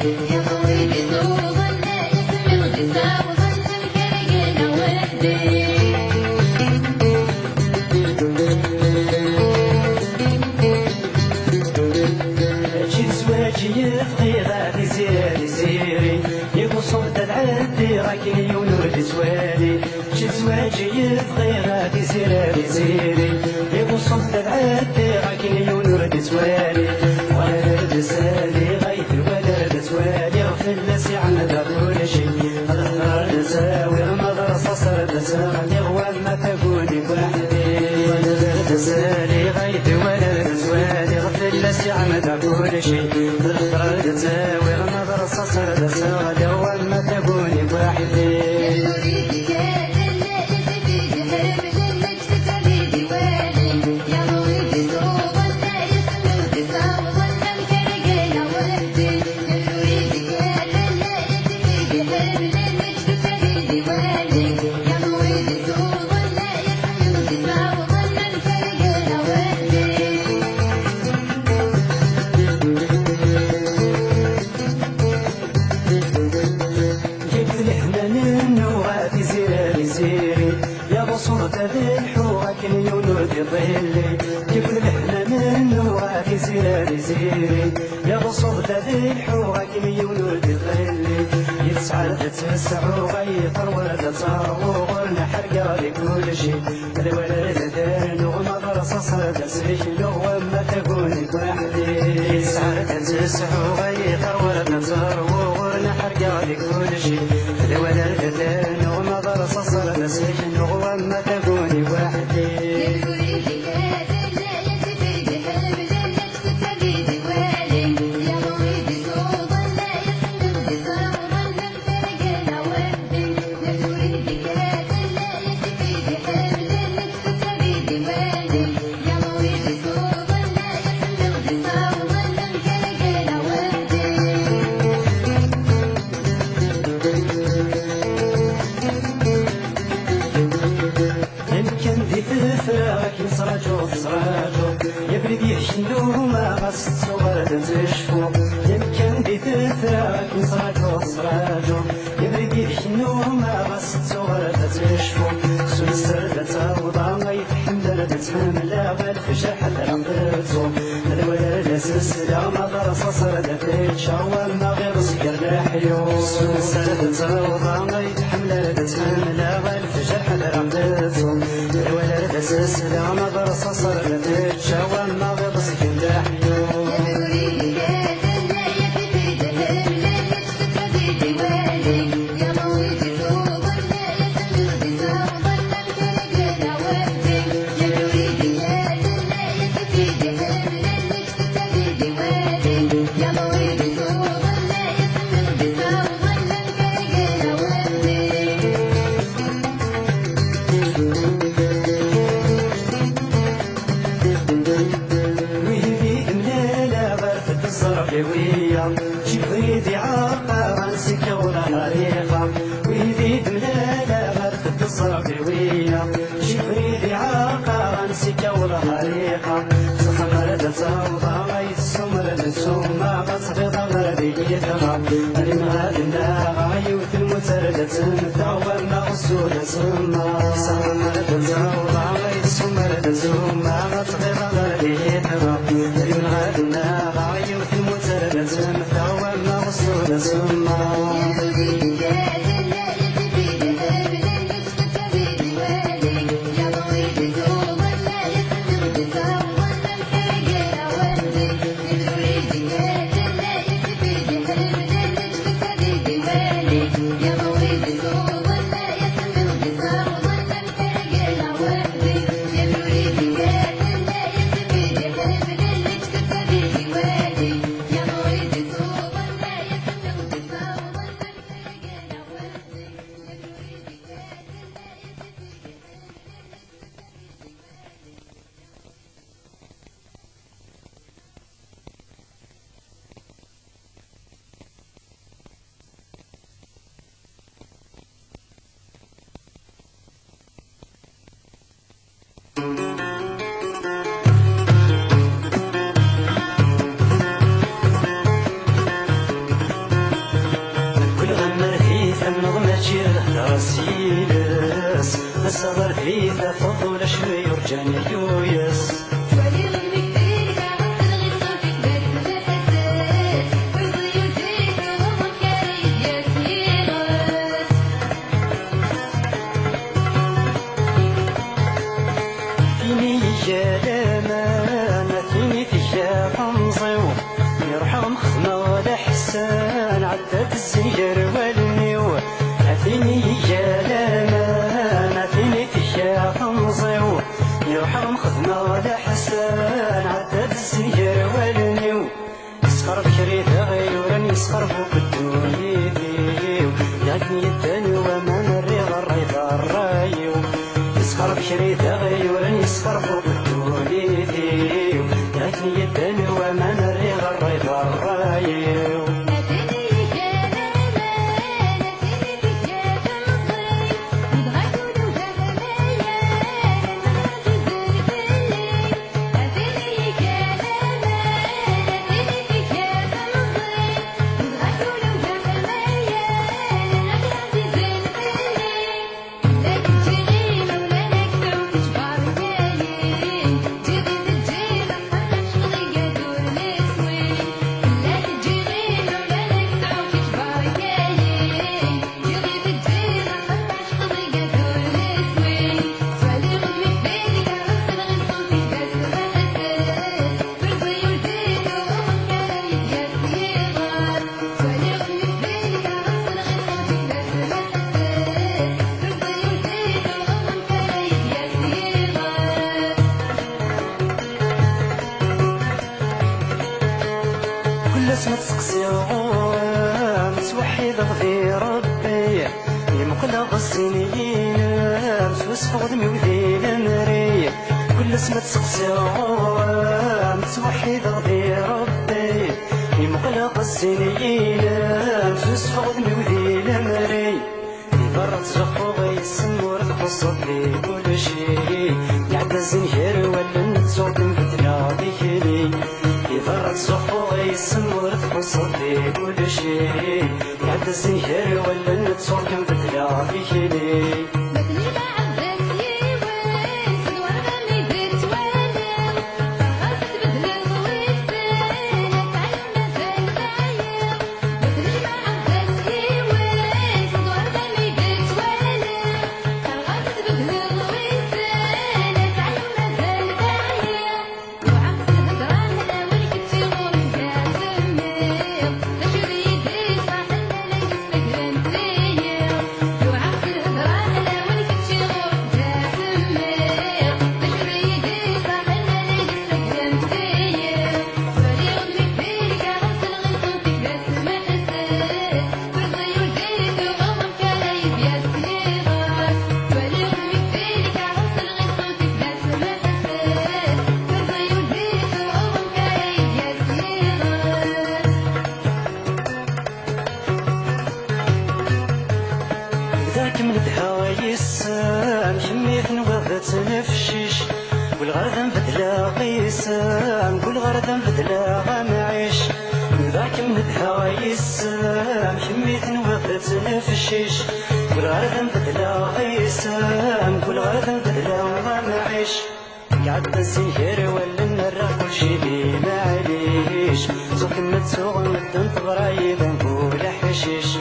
يا مويدي صوبنا يسمي الغسا وظن الكرقنا وحدي زواجي يفقي غادي زيري زيري يقصد العدي راكي ونور سوالي جيت زواجي يفقي غادي زيري زيري يقصد العدي راكي ونور سوالي ولد سالي غيث ولد سوالي غفل سعن ذا كل شي غدر تساوي مدرسة صرت سالي غوام ما تقولي بوحدي ولد سالي غيث ولد سوالي غفل سعن ذا كل شي غدر تساوي مدرسة صرت سالي غوام ما تقولي بوحدي صرت بالحوغك اليونود ظلي جيب لحنا منه وفي زيري زيري يا بصرت بالحوغك اليونود ظلي يتسعد تسعو غيطر ولد صارو غرنا حرقا لكل شي الولد ذان ومدرسة صرت سجن وما تقول بوحدي يتسعد تسعو غيطر ولد صارو غرنا حرقا لكل شي الولد ذان ومدرسة صرت سجن وما تقولي وحدي يبرد يحشلو ما غص صغر تزشفو يمكن دي تثراك نصراجو صراجو يبرد يحشلو ما غص صغر تزشفو سلسل تتاوضا ما يتحمل تتحمل بالفجح الرمضتو الولد سلسلة ما درس صرد تتشاور ما غير سكر لحيو سلسل تتاوضا ما يتحمل تتحمل بالفجح الرمضتو الولد سلسلة ما درس صرد تتشاور ما غير سكر لحيو جبريدي عاقا غنسك ولا طريقة ويزيد ملالا غرفة الصرفيوية جبريدي عاقا غنسك ولا طريقة سخمر تساوضا غيث سمر للسومة غصبط غرديتها المغاد الناغا يوث المسردة سمتا وما غسول سمة سخمر تساوضا غيث سمر للسومة غصبط غرديتها المغاد الناغا يوث المسردة سمتا وما غسول سمة Thank you. صغر فيها فضول شوي يرجعني يويس شوالي غمي كبير كعصر غير صوتك بارك ما حساس ويضي يديك وهو كاري ياك يغاس فيني يا لمانة فيني فيا تنظيو يرحم خدمة ولا حسان عدت الزير والنيو فيني يا لمانة فيني فيا تنظيو يرحم خدمة ولا حسان عدت الزير والنيو يسخر بكري تغيرا يسخر فوق الدنيا لكن يداني وما نري غريض الرايو يسخر بكري تغيرا يسخر فوق الدنيا لكن يداني وما نري غريض الرايو اسمك تسقسي غوام توحيد غفي ربي يمقلق السنين توسفغ دمي وذي المري كل اسمك تسقسي غوام توحيد غفي ربي يمقلق السنين توسفغ دمي وذي المري فرط زخوغ يسمور تقصد لي كل شي يعد الزنجر ولا نتصوت نبدلا بكلي فرط زخوغ يسمور تقصد لي كل شي يعد الزنجر ولا نتصوت نبدلا بكلي من الهوايس حميت نوضت نفشيش والغرض نبدلا قيسان كل غرض نبدلا غنعيش ذاك من الهوايس حميت نوضت نفشيش والغرض نبدلا قيسان كل غرض نبدلا غنعيش قعدت الزهر ولا نرى كل شي لي معليش زوك متسوغ مدن تبرايد نقول حشيش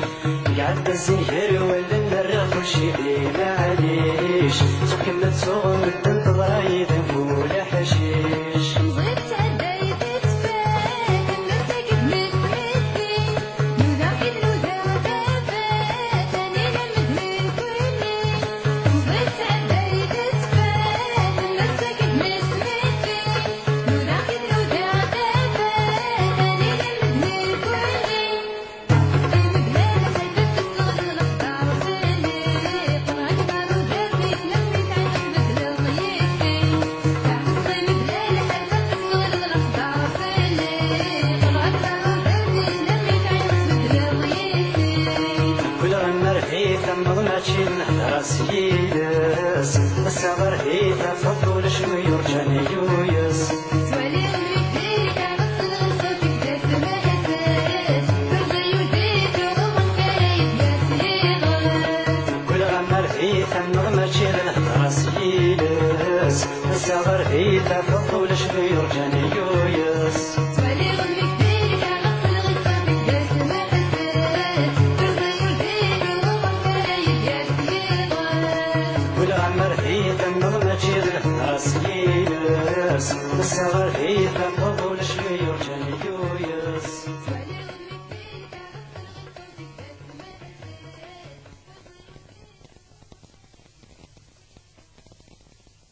قعدت الزهر ولا نرى كل شي لي معليش زوك متسوغ مدن تبرايد نقول حشيش ماشي نهدر سيدس الصبر هي تفضل